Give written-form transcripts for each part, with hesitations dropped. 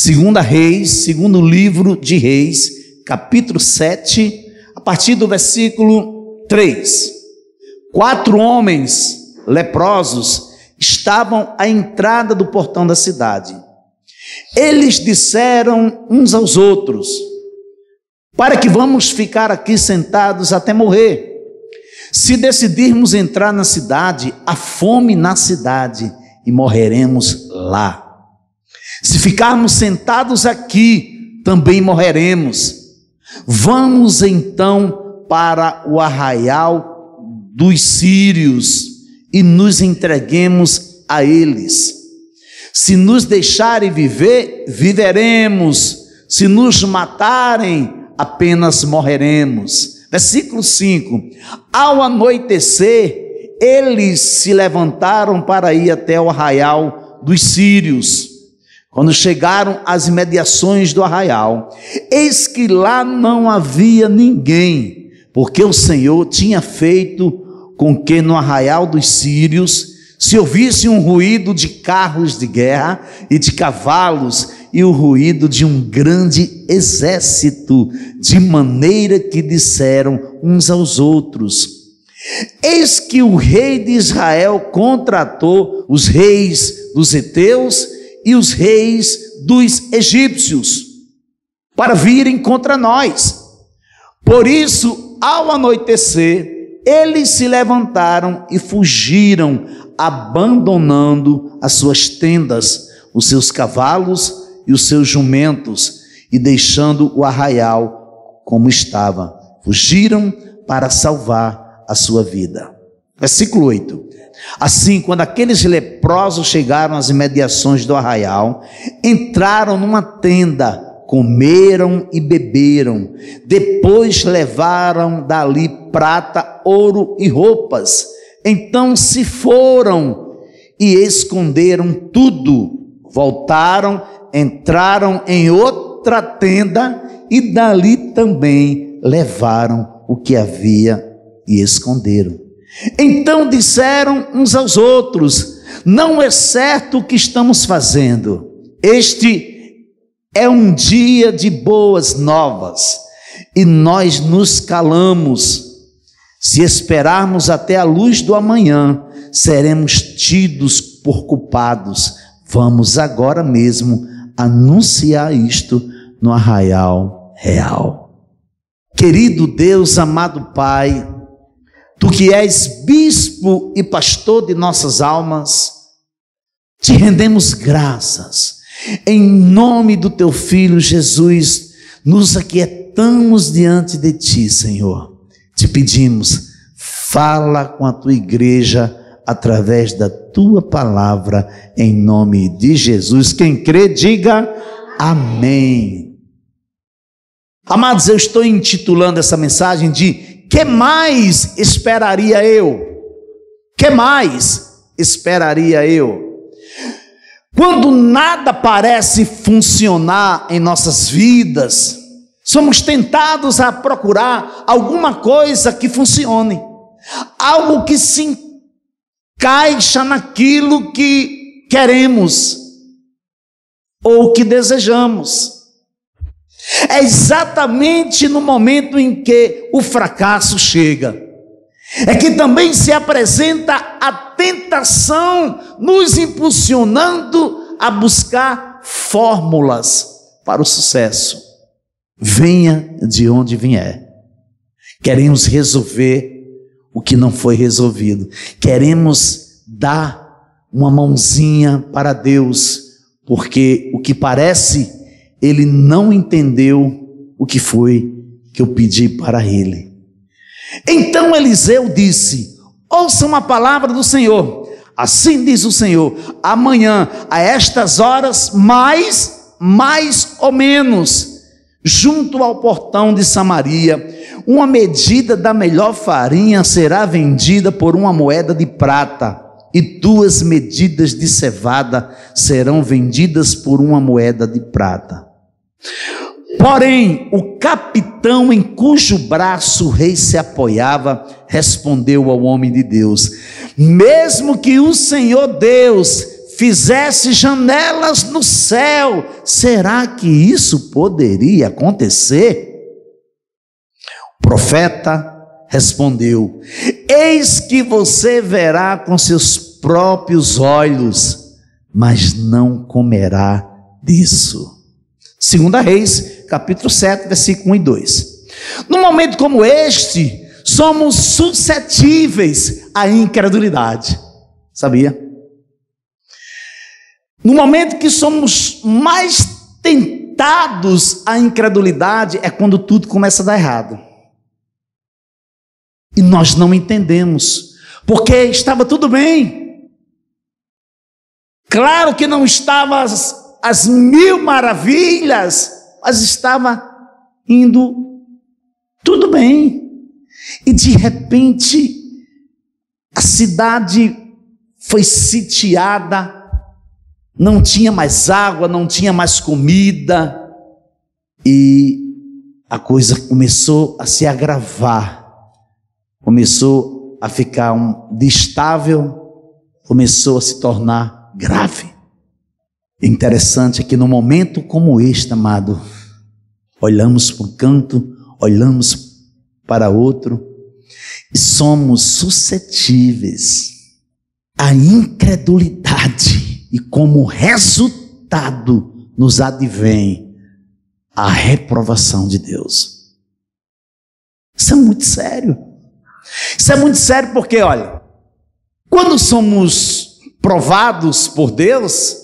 Segunda Reis, segundo livro de Reis, capítulo 7, a partir do versículo 3. 4 homens leprosos estavam à entrada do portão da cidade. Eles disseram uns aos outros: para que vamos ficar aqui sentados até morrer? Se decidirmos entrar na cidade, há fome na cidade e morreremos lá. Se ficarmos sentados aqui, também morreremos. Vamos então para o arraial dos sírios e nos entreguemos a eles. Se nos deixarem viver, viveremos. Se nos matarem, apenas morreremos. Versículo 5. Ao anoitecer, eles se levantaram para ir até o arraial dos sírios. Quando chegaram às imediações do arraial, eis que lá não havia ninguém, porque o Senhor tinha feito com que no arraial dos sírios se ouvisse um ruído de carros de guerra e de cavalos e o ruído de um grande exército, de maneira que disseram uns aos outros: eis que o rei de Israel contratou os reis dos heteus e os reis dos egípcios para virem contra nós. Por isso, ao anoitecer, eles se levantaram e fugiram, abandonando as suas tendas, os seus cavalos e os seus jumentos, e deixando o arraial como estava. Fugiram para salvar a sua vida. Versículo 8. Assim, quando aqueles leprosos chegaram às imediações do arraial, entraram numa tenda, comeram e beberam. Depois levaram dali prata, ouro e roupas. Então se foram e esconderam tudo. Voltaram, entraram em outra tenda e dali também levaram o que havia e esconderam. Então disseram uns aos outros: não é certo o que estamos fazendo. Este é um dia de boas novas e nós nos calamos. Se esperarmos até a luz do amanhã, seremos tidos por culpados. Vamos agora mesmo anunciar isto no arraial real. Querido Deus, amado Pai, Tu que és bispo e pastor de nossas almas, te rendemos graças. Em nome do Teu Filho Jesus, nos aquietamos diante de Ti, Senhor. Te pedimos, fala com a Tua igreja através da Tua palavra, em nome de Jesus. Quem crê, diga amém. Amados, eu estou intitulando essa mensagem de que mais esperaria eu? Que mais esperaria eu? Quando nada parece funcionar em nossas vidas, somos tentados a procurar alguma coisa que funcione, algo que se encaixa naquilo que queremos ou que desejamos. É exatamente no momento em que o fracasso chega, é que também se apresenta a tentação, nos impulsionando a buscar fórmulas para o sucesso. Venha de onde vier. Queremos resolver o que não foi resolvido. Queremos dar uma mãozinha para Deus, porque o que parece, Ele não entendeu o que foi que eu pedi para Ele. Então Eliseu disse: ouçam a palavra do Senhor. Assim diz o Senhor: amanhã, a estas horas, mais ou menos, junto ao portão de Samaria, uma medida da melhor farinha será vendida por uma moeda de prata, e 2 medidas de cevada serão vendidas por uma moeda de prata. Porém, o capitão em cujo braço o rei se apoiava, respondeu ao homem de Deus: mesmo que o Senhor Deus fizesse janelas no céu, será que isso poderia acontecer? O profeta respondeu: eis que você verá com seus próprios olhos, mas não comerá disso. 2 Reis, capítulo 7, versículo 1 e 2. Num momento como este, somos suscetíveis à incredulidade. Sabia? No momento que somos mais tentados à incredulidade, é quando tudo começa a dar errado. E nós não entendemos, porque estava tudo bem. Claro que não estava as mil maravilhas, mas estava indo tudo bem. E de repente, a cidade foi sitiada, não tinha mais água, não tinha mais comida, e a coisa começou a se agravar, começou a ficar instável, começou a se tornar grave. Interessante é que num momento como este, amado, olhamos para um canto, olhamos para outro, e somos suscetíveis à incredulidade, e como resultado nos advém a reprovação de Deus. Isso é muito sério. Isso é muito sério porque, olha, quando somos provados por Deus,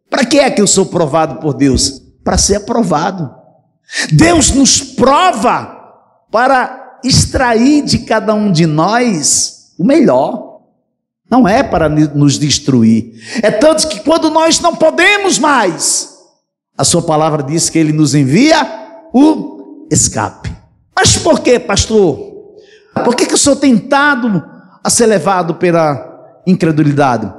para que é que eu sou provado por Deus? Para ser aprovado. Deus nos prova para extrair de cada um de nós o melhor. Não é para nos destruir. É tanto que quando nós não podemos mais, a sua palavra diz que Ele nos envia o escape. Mas por que, pastor? Por que eu sou tentado a ser levado pela incredulidade?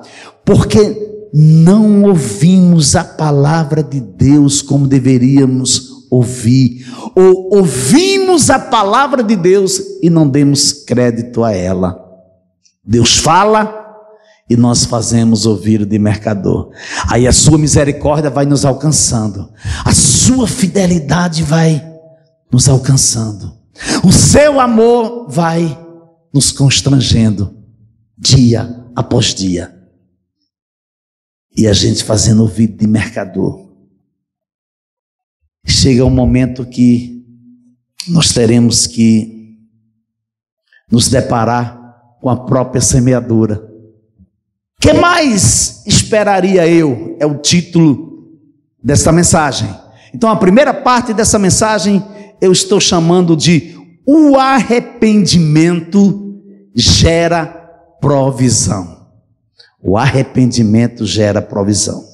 Porque não ouvimos a palavra de Deus como deveríamos ouvir, ou ouvimos a palavra de Deus e não demos crédito a ela. Deus fala e nós fazemos ouvido de mercador. Aí a sua misericórdia vai nos alcançando, a sua fidelidade vai nos alcançando, o seu amor vai nos constrangendo dia após dia, e a gente fazendo ouvido de mercador. Chega um momento que nós teremos que nos deparar com a própria semeadura. Que mais esperaria eu? É o título desta mensagem. Então a primeira parte dessa mensagem eu estou chamando de o arrependimento gera provisão. O arrependimento gera provisão.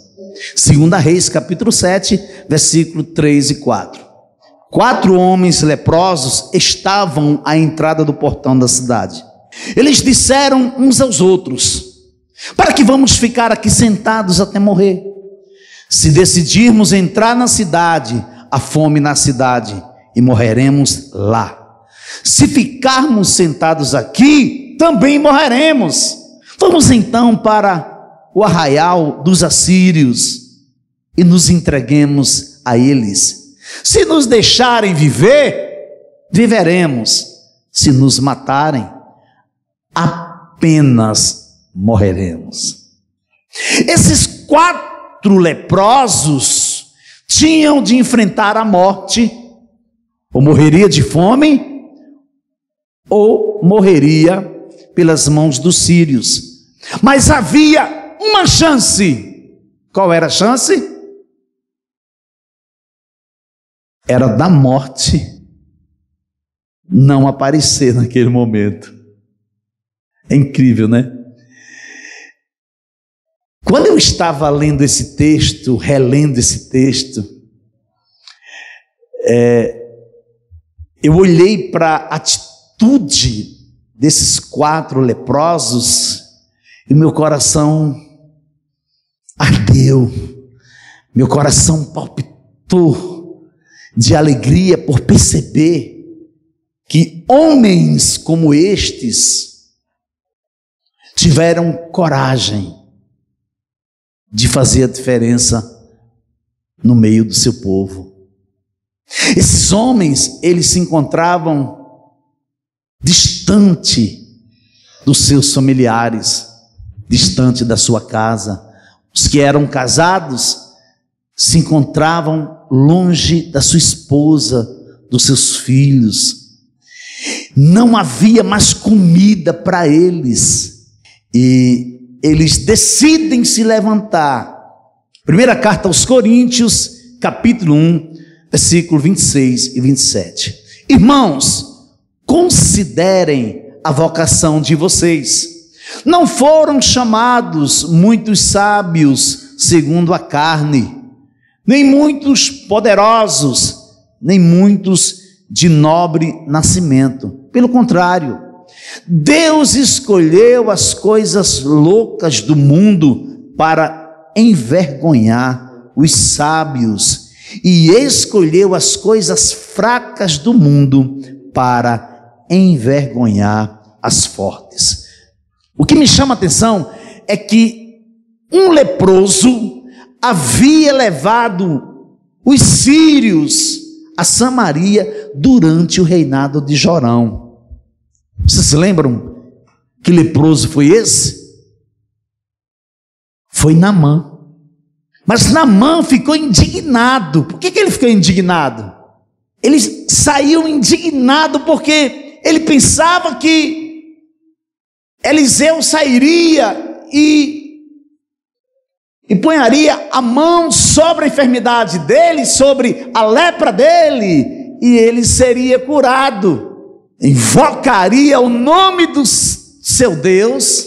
2 Reis, capítulo 7, versículo 3 e 4. 4 homens leprosos estavam à entrada do portão da cidade. Eles disseram uns aos outros: para que vamos ficar aqui sentados até morrer? Se decidirmos entrar na cidade, há fome na cidade e morreremos lá. Se ficarmos sentados aqui, também morreremos. Vamos então para o arraial dos assírios e nos entreguemos a eles. Se nos deixarem viver, viveremos. Se nos matarem, apenas morreremos. Esses 4 leprosos tinham de enfrentar a morte, ou morreria de fome, ou morreria pelas mãos dos sírios. Mas havia uma chance. Qual era a chance? Era da morte não aparecer naquele momento. É incrível, né? Quando eu estava lendo esse texto, relendo esse texto, eu olhei para a atitude desses 4 leprosos e meu coração ardeu, meu coração palpitou de alegria por perceber que homens como estes tiveram coragem de fazer a diferença no meio do seu povo. Esses homens, eles se encontravam distante dos seus familiares, distante da sua casa. Os que eram casados se encontravam longe da sua esposa, dos seus filhos. Não havia mais comida para eles. E eles decidem se levantar. Primeira carta aos Coríntios, capítulo 1, versículo 26 e 27. Irmãos, considerem a vocação de vocês. Não foram chamados muitos sábios segundo a carne, nem muitos poderosos, nem muitos de nobre nascimento. Pelo contrário, Deus escolheu as coisas loucas do mundo para envergonhar os sábios, e escolheu as coisas fracas do mundo para envergonhar as fortes. O que me chama a atenção é que um leproso havia levado os sírios a Samaria durante o reinado de Jorão. Vocês se lembram que leproso foi esse? Foi Naamã. Mas Naamã ficou indignado. Por que ele ficou indignado? Ele saiu indignado porque ele pensava que Eliseu sairia e ponharia a mão sobre a enfermidade dele, sobre a lepra dele, e ele seria curado. Invocaria o nome do seu Deus,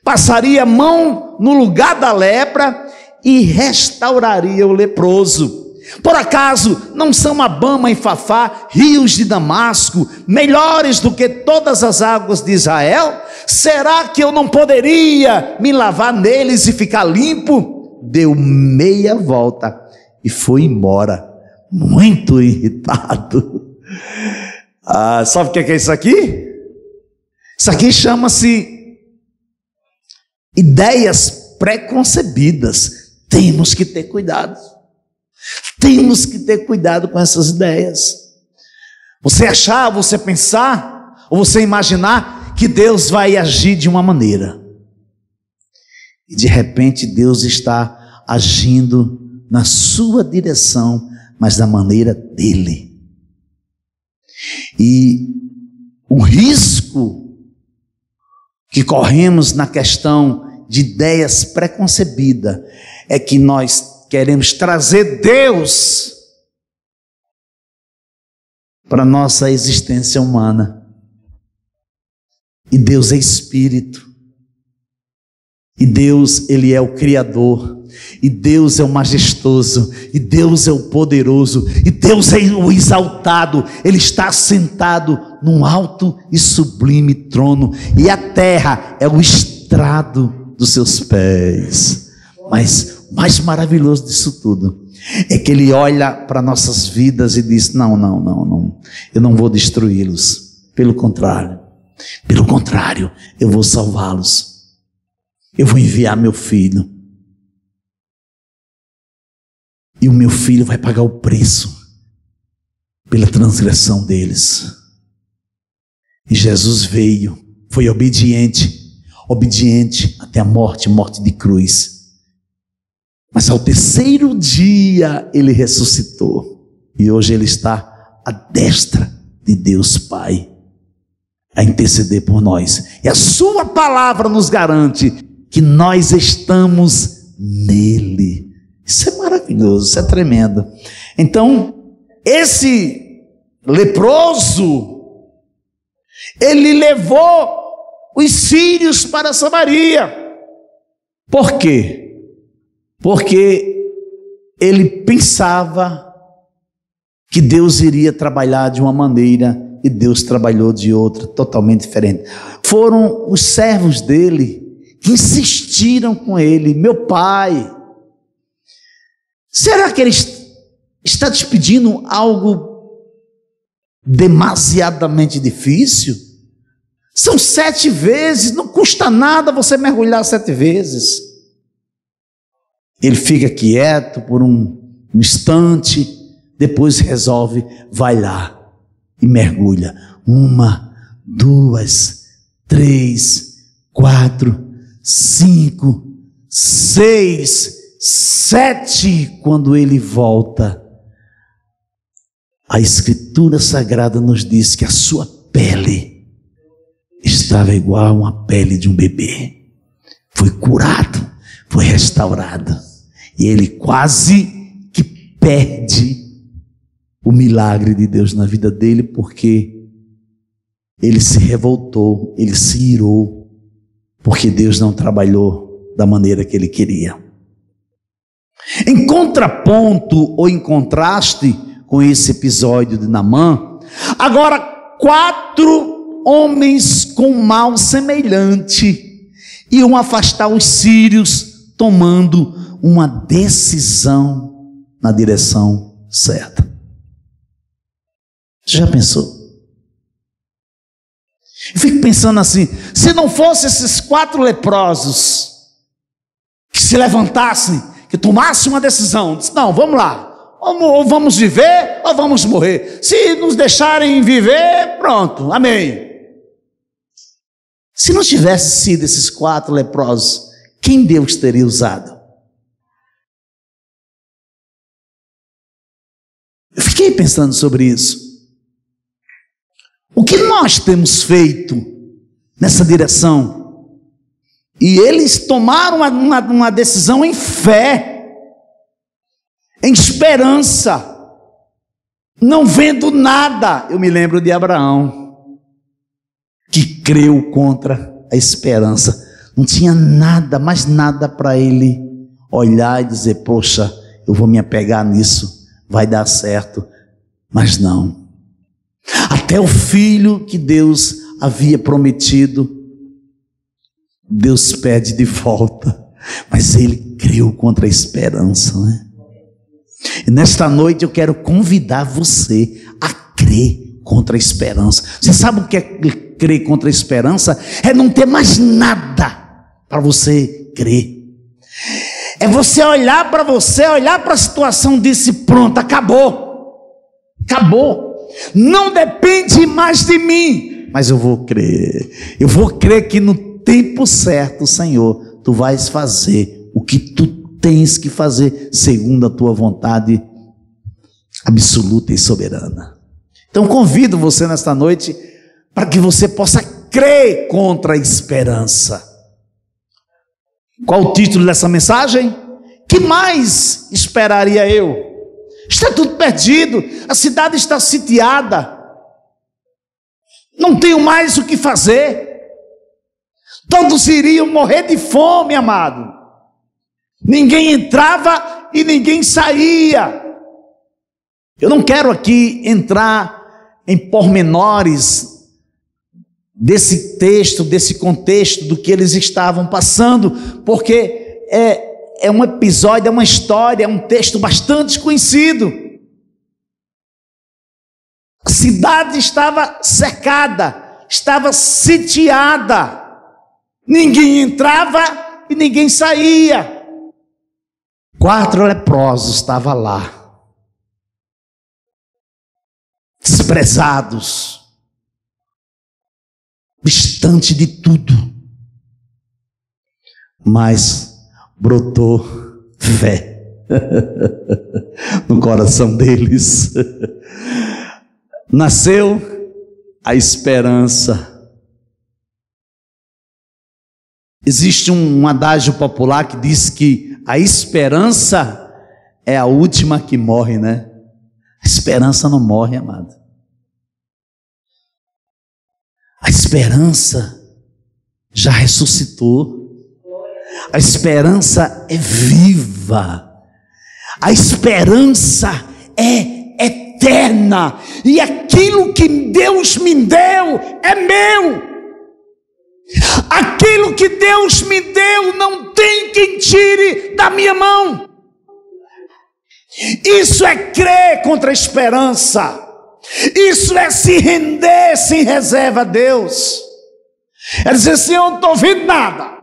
passaria a mão no lugar da lepra e restauraria o leproso. Por acaso não são Abama e Fafá, rios de Damasco, melhores do que todas as águas de Israel? Será que eu não poderia me lavar neles e ficar limpo? Deu meia volta e foi embora, muito irritado. Sabe o que é isso aqui? Isso aqui chama-se ideias preconcebidas. Temos que ter cuidado. Temos que ter cuidado com essas ideias. Você achar, você pensar, ou você imaginar que Deus vai agir de uma maneira. E de repente Deus está agindo na sua direção, mas da maneira dele. E o risco que corremos na questão de ideias preconcebidas é que nós queremos trazer Deus para a nossa existência humana. E Deus é Espírito. E Deus, Ele é o Criador. E Deus é o majestoso. E Deus é o poderoso. E Deus é o exaltado. Ele está sentado num alto e sublime trono. E a terra é o estrado dos seus pés. Mas o mais maravilhoso disso tudo é que Ele olha para nossas vidas e diz: não, eu não vou destruí-los. Pelo contrário, eu vou salvá-los. Eu vou enviar meu filho. E o meu filho vai pagar o preço pela transgressão deles. E Jesus veio, foi obediente até a morte de cruz. Mas ao terceiro dia Ele ressuscitou. E hoje Ele está à destra de Deus Pai, a interceder por nós. E a sua palavra nos garante que nós estamos nele. Isso é maravilhoso, isso é tremendo. Então, esse leproso, ele levou os sírios para Samaria. Por quê? Porque ele pensava que Deus iria trabalhar de uma maneira e Deus trabalhou de outra, totalmente diferente. Foram os servos dele que insistiram com ele: meu pai, será que ele está te pedindo algo demasiadamente difícil? São 7 vezes, não custa nada você mergulhar 7 vezes. Ele fica quieto por um instante, depois resolve, vai lá e mergulha. 1, 2, 3, 4, 5, 6, 7. Quando ele volta, a Escritura Sagrada nos diz que a sua pele estava igual a uma pele de um bebê. Foi curado, foi restaurado. E ele quase que perde o milagre de Deus na vida dele, porque ele se revoltou, ele se irou, porque Deus não trabalhou da maneira que ele queria. Em contraponto ou em contraste com esse episódio de Naamã, agora 4 homens com mal semelhante iam afastar os sírios, tomando uma decisão na direção certa. Já pensou? Eu fico pensando assim, se não fossem esses 4 leprosos que se levantassem, que tomassem uma decisão, disse, não, vamos lá, ou vamos viver ou vamos morrer. Se nos deixarem viver, pronto, amém. Se não tivesse sido esses 4 leprosos, quem Deus teria usado? Eu fiquei pensando sobre isso. O que nós temos feito nessa direção? E eles tomaram uma decisão em fé, em esperança, não vendo nada. Eu me lembro de Abraão, que creu contra a esperança. Não tinha nada, mais nada para ele olhar e dizer, poxa, eu vou me apegar nisso, vai dar certo. Mas não. Até o filho que Deus havia prometido, Deus pede de volta, mas ele creu contra a esperança, né? E nesta noite eu quero convidar você a crer contra a esperança. Você sabe o que é crer contra a esperança? É não ter mais nada para você crer. É você olhar para a situação e dizer, pronto, acabou. Não depende mais de mim, mas eu vou crer que no tempo certo, Senhor, tu vais fazer o que tu tens que fazer, segundo a tua vontade absoluta e soberana. Então convido você nesta noite, para que você possa crer contra a esperança. Qual o título dessa mensagem? Que mais esperaria eu? Está tudo perdido, a cidade está sitiada, não tenho mais o que fazer, todos iriam morrer de fome, amado. Ninguém entrava e ninguém saía. Eu não quero aqui entrar em pormenores desse texto, desse contexto, do que eles estavam passando, porque é um episódio, é uma história, é um texto bastante conhecido. A cidade estava cercada, estava sitiada, ninguém entrava e ninguém saía. 4 leprosos estavam lá, desprezados, distante de tudo, mas brotou fé no coração deles. Nasceu a esperança. Existe um adágio popular que diz que a esperança é a última que morre, né? A esperança não morre, amado. A esperança já ressuscitou. A esperança é viva. A esperança é eterna. E aquilo que Deus me deu é meu. Aquilo que Deus me deu não tem quem tire da minha mão. Isso é crer contra a esperança. Isso é se render sem reserva a Deus. É dizer assim, eu não estou vendo nada,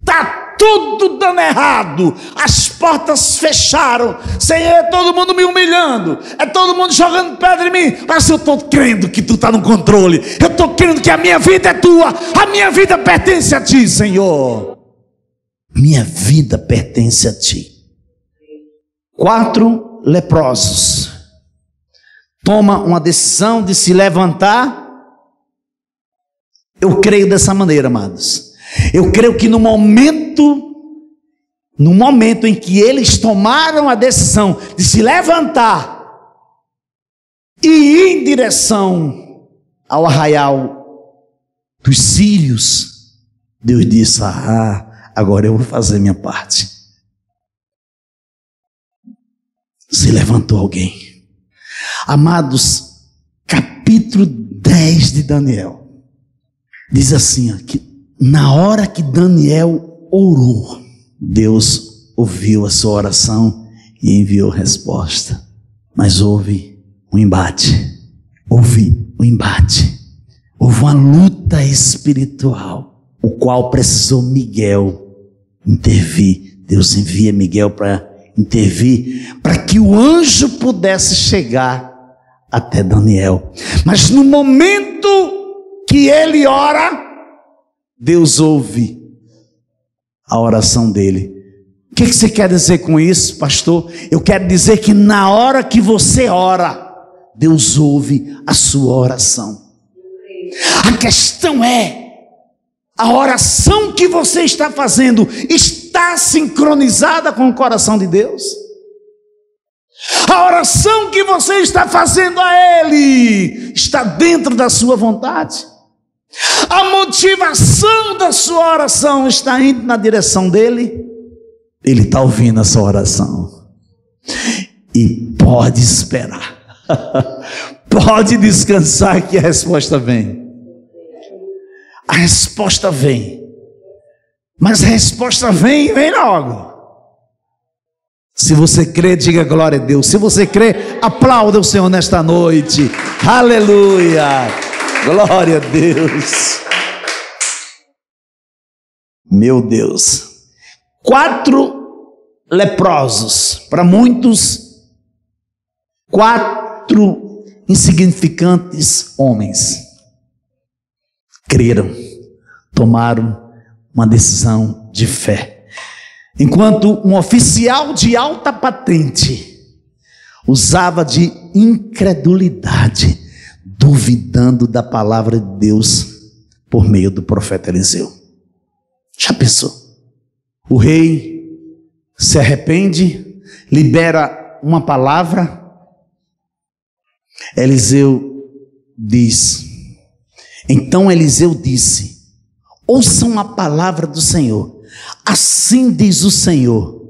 está tudo dando errado, as portas fecharam, Senhor, é todo mundo me humilhando, é todo mundo jogando pedra em mim, mas eu estou crendo que tu está no controle, eu estou crendo que a minha vida é tua, a minha vida pertence a ti, Senhor, minha vida pertence a ti. 4 leprosos tomam uma decisão de se levantar. Eu creio dessa maneira, amados. Eu creio que no momento em que eles tomaram a decisão de se levantar e ir em direção ao arraial dos sírios, Deus disse: agora eu vou fazer minha parte. Se levantou alguém. Amados, capítulo 10 de Daniel diz assim, que na hora que Daniel orou, Deus ouviu a sua oração e enviou resposta. Mas houve um embate, houve uma luta espiritual, o qual precisou Miguel intervir. Deus envia Miguel para intervir, para que o anjo pudesse chegar até Daniel. Mas no momento que ele ora, Deus ouve a oração dele. O que você quer dizer com isso, pastor? Eu quero dizer que na hora que você ora, Deus ouve a sua oração. A questão é, a oração que você está fazendo está sincronizada com o coração de Deus? A oração que você está fazendo a Ele está dentro da sua vontade? A motivação da sua oração está indo na direção dele? Ele está ouvindo a sua oração. E pode esperar. Pode descansar que a resposta vem. A resposta vem. Mas a resposta vem logo. Se você crê, diga glória a Deus. Se você crê, aplauda o Senhor nesta noite. Aleluia. Glória a Deus. Meu Deus. 4 leprosos. Para muitos, 4 insignificantes homens creram, tomaram uma decisão de fé. Enquanto um oficial de alta patente usava de incredulidade, duvidando da palavra de Deus por meio do profeta Eliseu. Já pensou? O rei se arrepende, libera uma palavra. Então Eliseu disse: ouçam a palavra do Senhor. Assim diz o Senhor: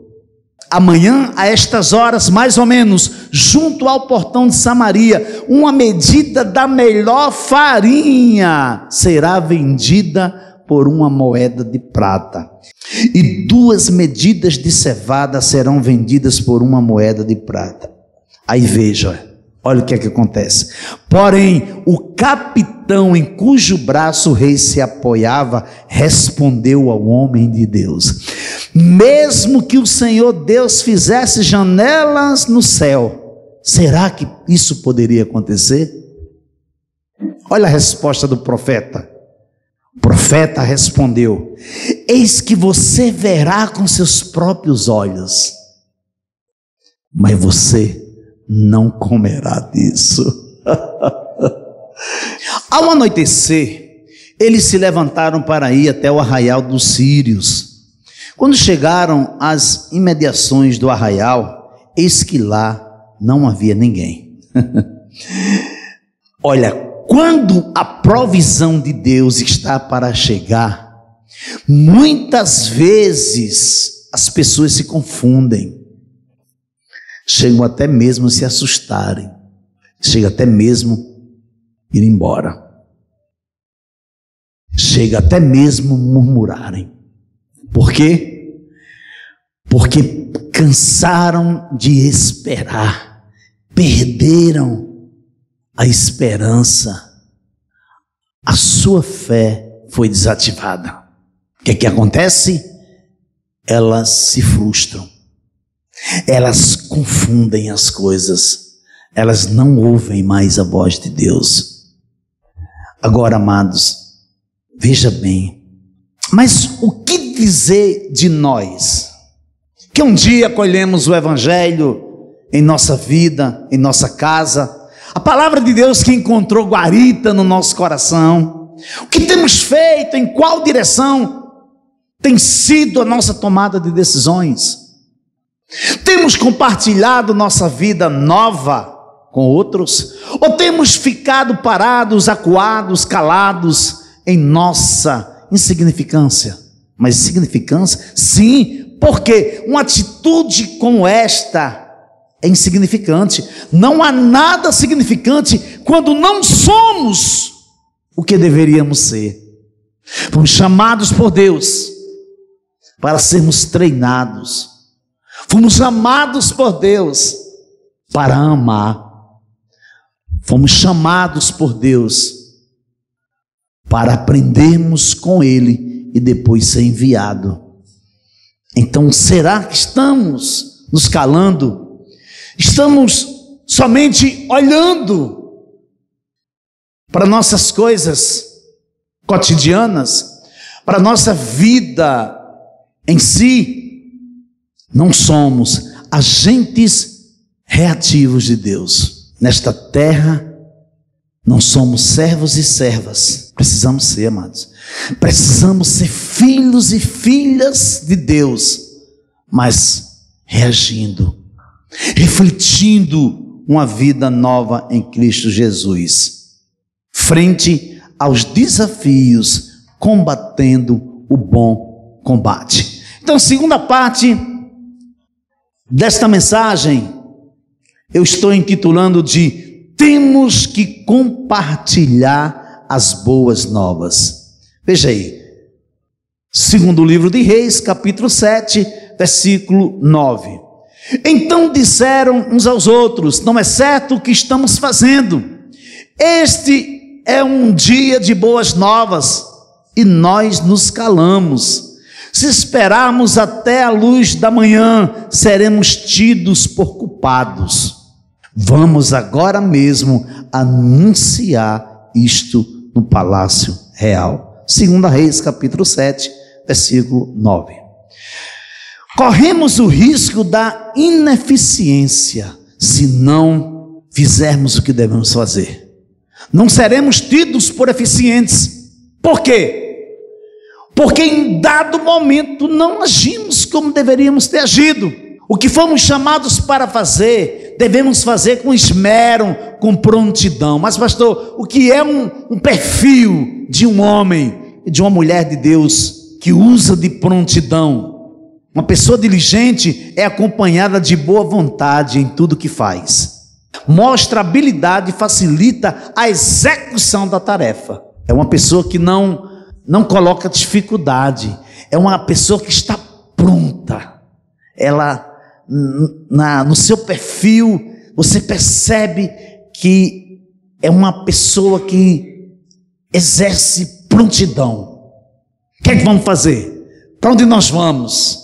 amanhã, a estas horas, mais ou menos, junto ao portão de Samaria, uma medida da melhor farinha será vendida por uma moeda de prata, e 2 medidas de cevada serão vendidas por uma moeda de prata. Aí veja, olha o que é que acontece. Porém, o capitão em cujo braço o rei se apoiava, respondeu ao homem de Deus: mesmo que o Senhor Deus fizesse janelas no céu, será que isso poderia acontecer? Olha a resposta do profeta. O profeta respondeu: eis que você verá com seus próprios olhos, mas você não comerá disso. Ao anoitecer, eles se levantaram para ir até o arraial dos sírios. Quando chegaram às imediações do arraial, eis que lá não havia ninguém. Olha, quando a provisão de Deus está para chegar, muitas vezes as pessoas se confundem. Chegam até mesmo a se assustarem, chega até mesmo ir embora, chega até mesmo murmurarem. Por quê? Porque cansaram de esperar, perderam a esperança, a sua fé foi desativada. O que é que acontece? elas se frustram, elas confundem as coisas, elas não ouvem mais a voz de Deus. Agora, amados, veja bem, mas o que dizer de nós, que um dia acolhemos o Evangelho em nossa vida, em nossa casa, a palavra de Deus que encontrou guarita no nosso coração? O que temos feito, em qual direção tem sido a nossa tomada de decisões? Temos compartilhado nossa vida nova com outros? Ou temos ficado parados, acuados, calados em nossa insignificância? Mas insignificância? Sim, porque uma atitude como esta é insignificante. Não há nada significante quando não somos o que deveríamos ser. Fomos chamados por Deus para sermos treinados. Fomos chamados por Deus para amar. Fomos chamados por Deus para aprendermos com Ele e depois ser enviado. Então, será que estamos nos calando? Estamos somente olhando para nossas coisas cotidianas, para nossa vida em si? Não somos agentes reativos de Deus. Nesta terra, não somos servos e servas. Precisamos ser, amados. Precisamos ser filhos e filhas de Deus, mas reagindo, refletindo uma vida nova em Cristo Jesus, frente aos desafios, combatendo o bom combate. Então, segunda parte desta mensagem, eu estou intitulando de temos que compartilhar as boas novas. Veja aí, segundo livro de Reis, capítulo 7, versículo 9. Então disseram uns aos outros: não é certo o que estamos fazendo. Este é um dia de boas novas e nós nos calamos. Se esperarmos até a luz da manhã, seremos tidos por culpados. Vamos agora mesmo anunciar isto no palácio real. 2 Reis, capítulo 7, versículo 9. Corremos o risco da ineficiência se não fizermos o que devemos fazer. Não seremos tidos por eficientes. Por quê? Porque em dado momento não agimos como deveríamos ter agido. O que fomos chamados para fazer, devemos fazer com esmero, com prontidão. Mas pastor, o que é um perfil de um homem e de uma mulher de Deus que usa de prontidão? Uma pessoa diligente é acompanhada de boa vontade em tudo que faz. Mostra habilidade e facilita a execução da tarefa. É uma pessoa que não coloca dificuldade. É uma pessoa que está pronta. Ela, no seu perfil, você percebe que é uma pessoa que exerce prontidão. O que é que vamos fazer? Para onde nós vamos?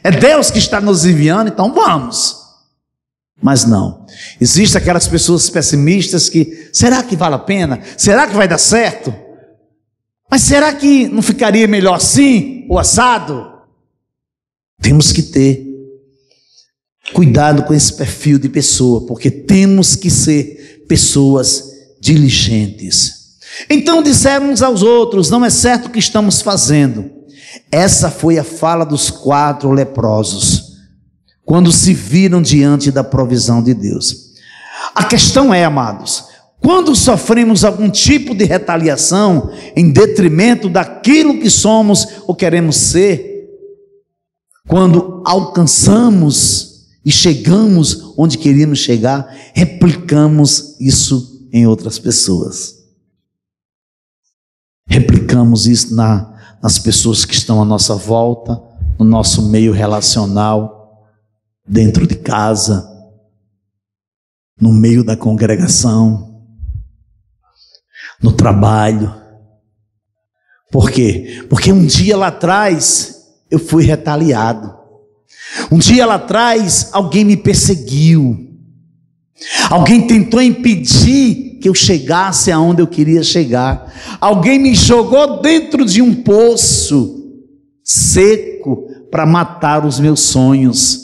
É Deus que está nos enviando, então vamos. Mas não. Existem aquelas pessoas pessimistas que, será que vale a pena? Será que vai dar certo? Mas será que não ficaria melhor assim, ou assado? Temos que ter cuidado com esse perfil de pessoa, porque temos que ser pessoas diligentes. Então disseram uns aos outros: não é certo o que estamos fazendo. Essa foi a fala dos 4 leprosos, quando se viram diante da provisão de Deus. A questão é, amados, quando sofremos algum tipo de retaliação em detrimento daquilo que somos ou queremos ser, quando alcançamos e chegamos onde queríamos chegar, replicamos isso em outras pessoas. Replicamos isso nas pessoas que estão à nossa volta, no nosso meio relacional, dentro de casa, no meio da congregação, no trabalho. Por quê? Porque um dia lá atrás eu fui retaliado. Um dia lá atrás, alguém me perseguiu. Alguém tentou impedir que eu chegasse aonde eu queria chegar. Alguém me jogou dentro de um poço seco para matar os meus sonhos.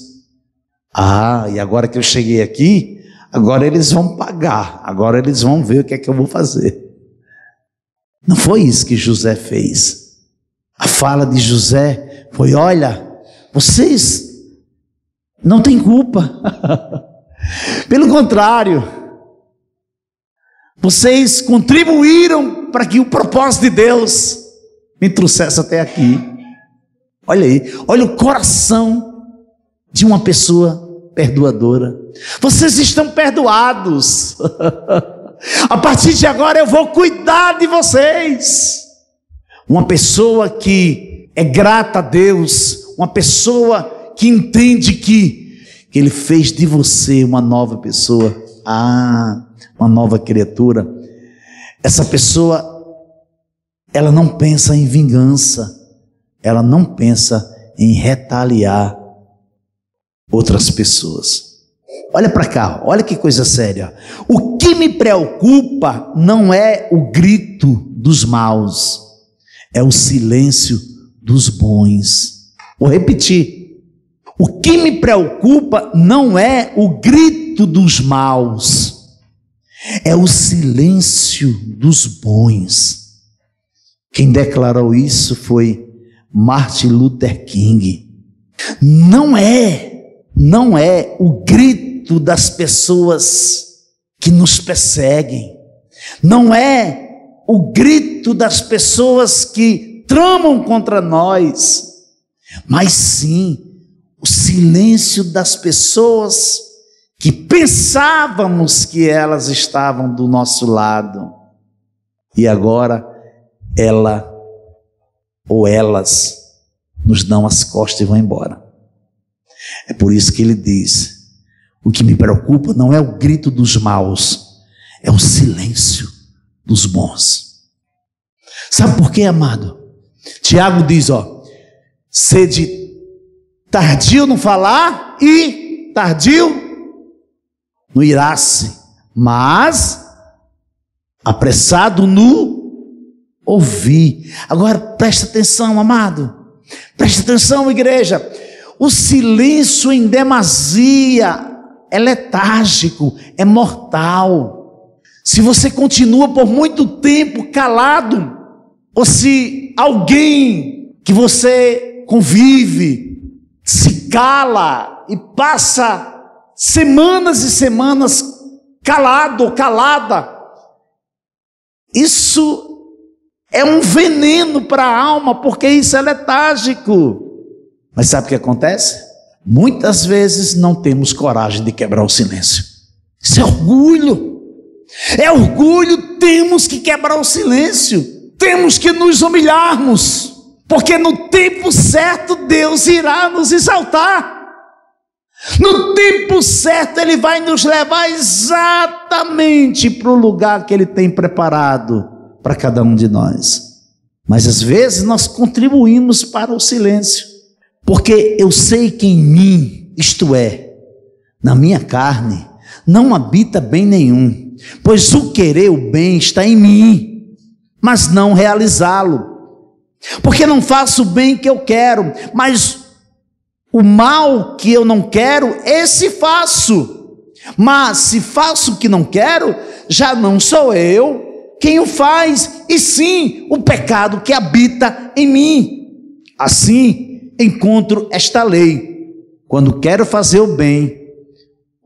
E agora que eu cheguei aqui, agora eles vão pagar. Agora eles vão ver o que é que eu vou fazer. Não foi isso que José fez. A fala de José foi: olha, vocês não têm culpa. Pelo contrário, vocês contribuíram para que o propósito de Deus me trouxesse até aqui. Olha aí, olha o coração de uma pessoa perdoadora. Vocês estão perdoados. A partir de agora eu vou cuidar de vocês. Uma pessoa que é grata a Deus, uma pessoa que entende que Ele fez de você uma nova pessoa, uma nova criatura. Essa pessoa, ela não pensa em vingança, ela não pensa em retaliar outras pessoas. Olha para cá, olha que coisa séria. O que me preocupa não é o grito dos maus, é o silêncio dos bons. Vou repetir. O que me preocupa não é o grito dos maus, é o silêncio dos bons. Quem declarou isso foi Martin Luther King. Não é o grito das pessoas que nos perseguem, não é o grito das pessoas que tramam contra nós, mas sim o silêncio das pessoas que pensávamos que elas estavam do nosso lado e agora ela ou elas nos dão as costas e vão embora. É por isso que ele diz: o que me preocupa não é o grito dos maus, é o silêncio dos bons. Sabe por quê, amado? Tiago diz, sede tardio no falar e tardio no irar-se, mas apressado no ouvir. Agora presta atenção, amado, presta atenção, igreja. O silêncio em demasia é letárgico, é mortal. Se você continua por muito tempo calado, ou se alguém que você convive se cala e passa semanas e semanas calado ou calada, isso é um veneno para a alma, porque isso é letárgico. Mas sabe o que acontece? Muitas vezes não temos coragem de quebrar o silêncio. Isso é orgulho. É orgulho, temos que quebrar o silêncio. Temos que nos humilharmos, porque no tempo certo Deus irá nos exaltar. No tempo certo Ele vai nos levar exatamente para o lugar que Ele tem preparado para cada um de nós. Mas às vezes nós contribuímos para o silêncio, porque eu sei que em mim, isto é, na minha carne, não habita bem nenhum, pois o querer o bem está em mim, mas não realizá-lo. Porque não faço o bem que eu quero, mas o mal que eu não quero, esse faço. Mas se faço o que não quero, já não sou eu quem o faz, e sim o pecado que habita em mim. Assim, encontro esta lei: quando quero fazer o bem,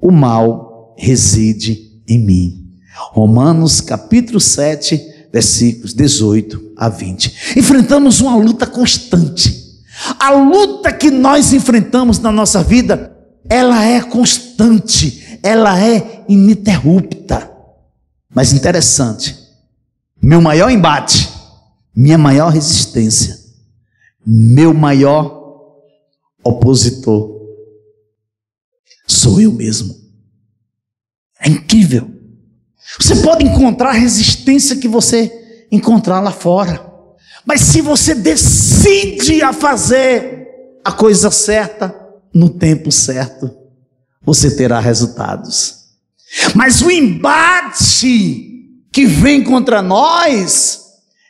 o mal reside em mim. Romanos capítulo 7, versículos 18 a 20. Enfrentamos uma luta constante. A luta que nós enfrentamos na nossa vida, ela é constante, ela é ininterrupta. Mas interessante, meu maior embate, minha maior resistência, meu maior opositor sou eu mesmo. É incrível. Você pode encontrar a resistência que você encontrar lá fora, mas se você decide a fazer a coisa certa, no tempo certo, você terá resultados. Mas o embate que vem contra nós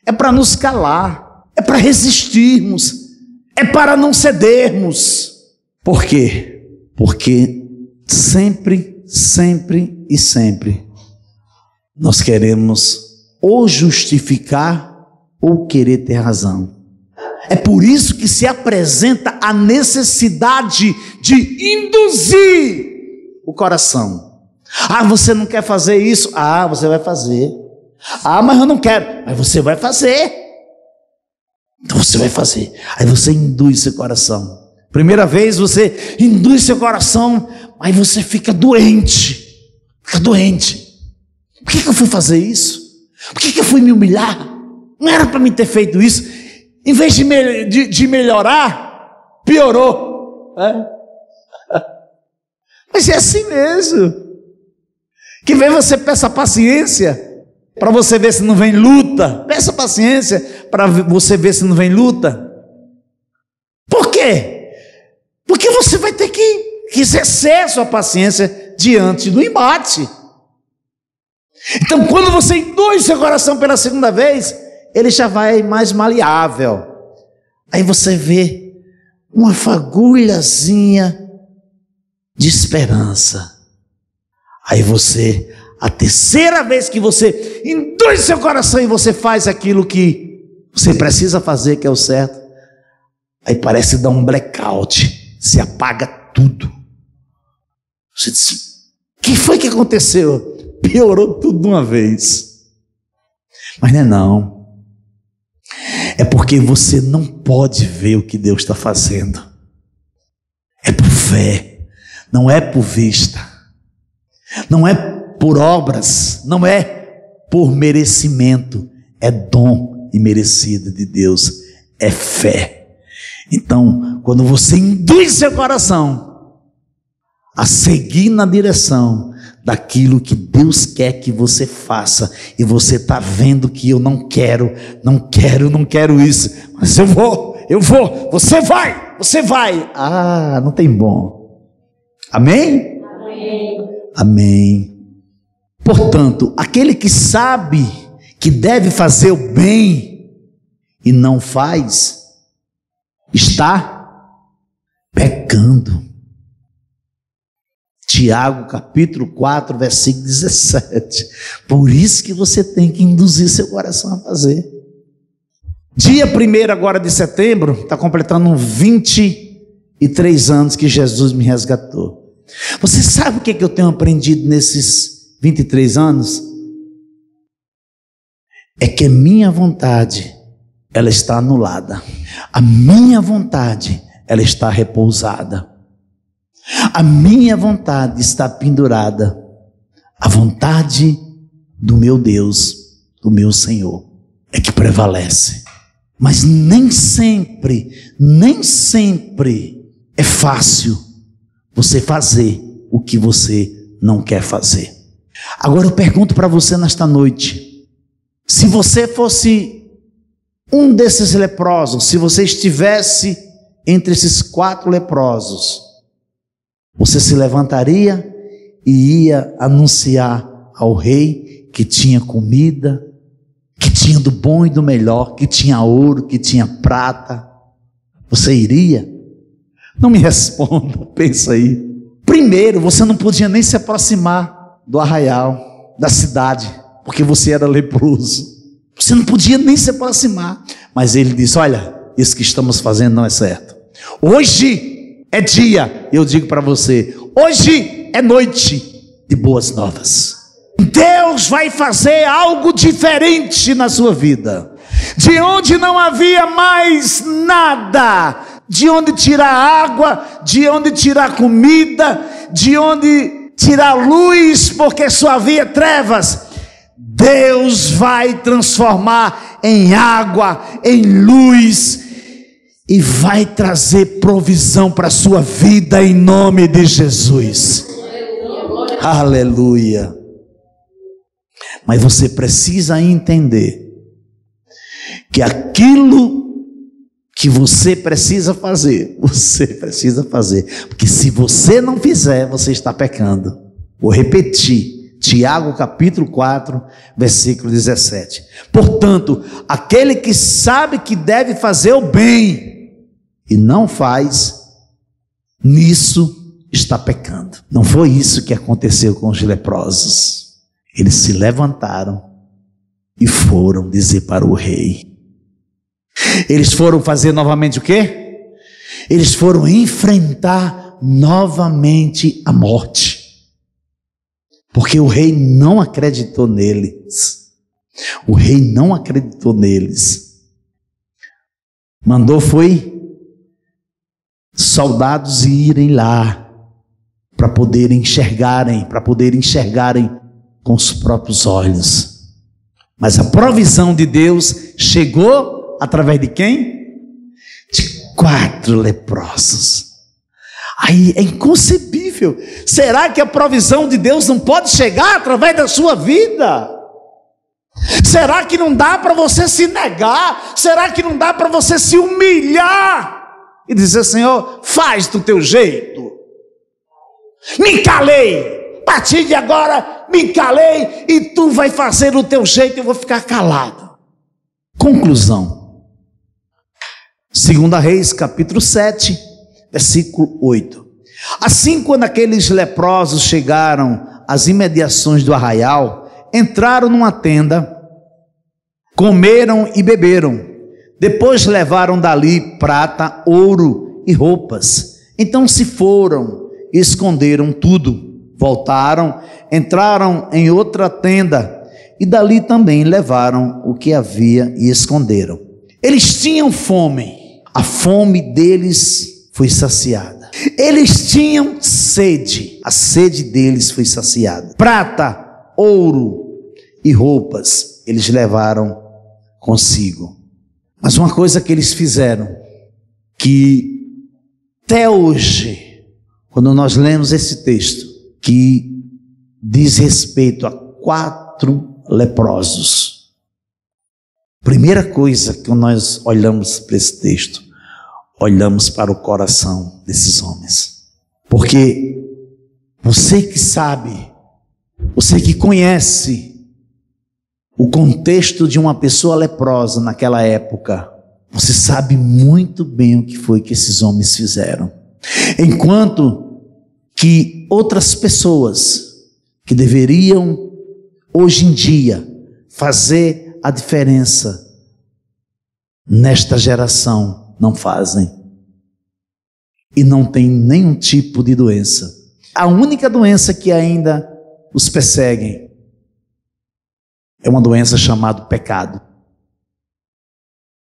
é para nos calar, é para resistirmos, é para não cedermos. Por quê? Porque sempre nós queremos ou justificar ou querer ter razão. É por isso que se apresenta a necessidade de induzir o coração. Ah, você não quer fazer isso? Ah, você vai fazer. Ah, mas eu não quero. Mas você vai fazer. Então você vai fazer. Aí você induz seu coração. Primeira vez você induz seu coração, aí você fica doente. Fica doente. Por que eu fui fazer isso? Por que eu fui me humilhar? Não era para mim ter feito isso. Em vez de melhorar, piorou. Mas é assim mesmo. Que vem você peça paciência para você ver se não vem luta. Peça paciência para você ver se não vem luta. Por quê? Porque você vai ter que exercer a sua paciência diante do embate. Então, quando você induz seu coração pela segunda vez, ele já vai mais maleável. Aí você vê uma fagulhazinha de esperança. Aí você, a terceira vez que você induz seu coração e você faz aquilo que você precisa fazer, que é o certo, aí parece dar um blackout, se apaga tudo. Você diz: o que foi que aconteceu? Piorou tudo de uma vez. Mas não é não. É porque você não pode ver o que Deus está fazendo. É por fé, não é por vista, não é por obras, não é por merecimento, é dom imerecido de Deus, é fé. Então, quando você induz seu coração a seguir na direção daquilo que Deus quer que você faça, e você está vendo que eu não quero isso, mas eu vou, você vai, ah, não tem bom. Amém? Amém. Portanto, aquele que sabe que deve fazer o bem e não faz, está pecando. Tiago capítulo 4, versículo 17. Por isso que você tem que induzir seu coração a fazer. Dia 1º agora de setembro, está completando 23 anos que Jesus me resgatou. Você sabe o que eu tenho aprendido nesses 23 anos? É que a minha vontade, ela está anulada. A minha vontade, ela está repousada. A minha vontade está pendurada. A vontade do meu Deus, do meu Senhor, é que prevalece. Mas nem sempre é fácil você fazer o que você não quer fazer. Agora eu pergunto para você nesta noite: se você fosse um desses leprosos, se você estivesse entre esses 4 leprosos, você se levantaria e ia anunciar ao rei que tinha comida, que tinha do bom e do melhor, que tinha ouro, que tinha prata? Você iria? Não me responda, pensa aí. Primeiro, você não podia nem se aproximar do arraial, da cidade, porque você era leproso. Você não podia nem se aproximar. Mas ele disse: olha, isso que estamos fazendo não é certo. Hoje é dia, eu digo para você, hoje é noite de boas novas. Deus vai fazer algo diferente na sua vida. De onde não havia mais nada, de onde tirar água, de onde tirar comida, de onde tirar luz, porque só havia trevas, Deus vai transformar em água, em luz, e vai trazer provisão para a sua vida em nome de Jesus. Aleluia. Mas você precisa entender que aquilo que você precisa fazer. Você precisa fazer. Porque se você não fizer, você está pecando. Vou repetir. Tiago capítulo 4, versículo 17. Portanto, aquele que sabe que deve fazer o bem e não faz, nisso está pecando. Não foi isso que aconteceu com os leprosos. Eles se levantaram e foram dizer para o rei. Eles foram fazer novamente o quê? Eles foram enfrentar novamente a morte. Porque o rei não acreditou neles. O rei não acreditou neles. Mandou foi soldados irem lá para poderem enxergarem com os próprios olhos. Mas a provisão de Deus chegou através de quem? De 4 leprosos. Aí é inconcebível. Será que a provisão de Deus não pode chegar através da sua vida? Será que não dá para você se negar? Será que não dá para você se humilhar e dizer: Senhor, faz do teu jeito? Me calei. A partir de agora, me calei e tu vai fazer do teu jeito e eu vou ficar calado. Conclusão. 2 Reis, capítulo 7, versículo 8. Assim, quando aqueles leprosos chegaram às imediações do arraial, entraram numa tenda, comeram e beberam. Depois levaram dali prata, ouro e roupas. Então se foram e esconderam tudo. Voltaram, entraram em outra tenda e dali também levaram o que havia e esconderam. Eles tinham fome, a fome deles foi saciada. Eles tinham sede, a sede deles foi saciada. Prata, ouro e roupas eles levaram consigo. Mas uma coisa que eles fizeram, que até hoje, quando nós lemos esse texto, que diz respeito a 4 leprosos. Primeira coisa que nós olhamos para esse texto, olhamos para o coração desses homens. Porque você que sabe, você que conhece o contexto de uma pessoa leprosa naquela época, você sabe muito bem o que foi que esses homens fizeram. Enquanto que outras pessoas que deveriam hoje em dia fazer a diferença nesta geração não fazem e não tem nenhum tipo de doença. A única doença que ainda os persegue é uma doença chamada pecado.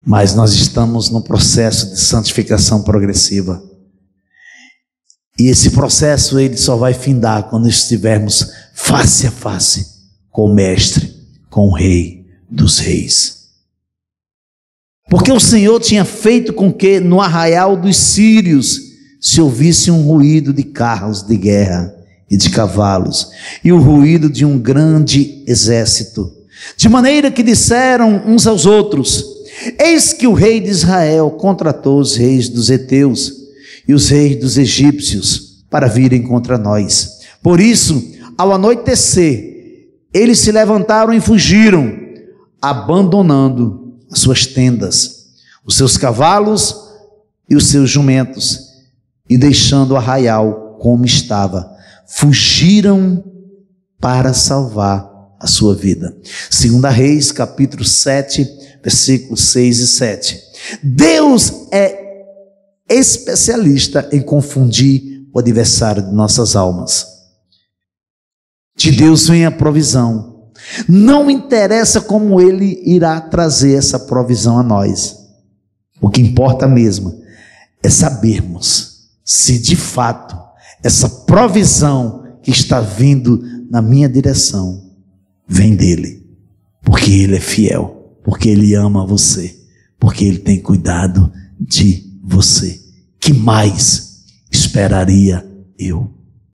Mas nós estamos no processo de santificação progressiva. E esse processo ele só vai findar quando estivermos face a face com o Mestre, com o Rei dos Reis. Porque o Senhor tinha feito com que no arraial dos sírios se ouvisse um ruído de carros de guerra e de cavalos, e o ruído de um grande exército, de maneira que disseram uns aos outros: eis que o rei de Israel contratou os reis dos heteus e os reis dos egípcios para virem contra nós. Por isso, ao anoitecer, eles se levantaram e fugiram, abandonando as suas tendas, os seus cavalos e os seus jumentos, e deixando o arraial como estava, fugiram para salvar a sua vida. 2 Reis, capítulo 7, versículos 6 e 7. Deus é especialista em confundir o adversário de nossas almas. De Deus vem a provisão. Não interessa como Ele irá trazer essa provisão a nós. O que importa mesmo é sabermos se de fato essa provisão que está vindo na minha direção vem dEle. Porque Ele é fiel, porque Ele ama você, porque Ele tem cuidado de você. Que mais esperaria eu?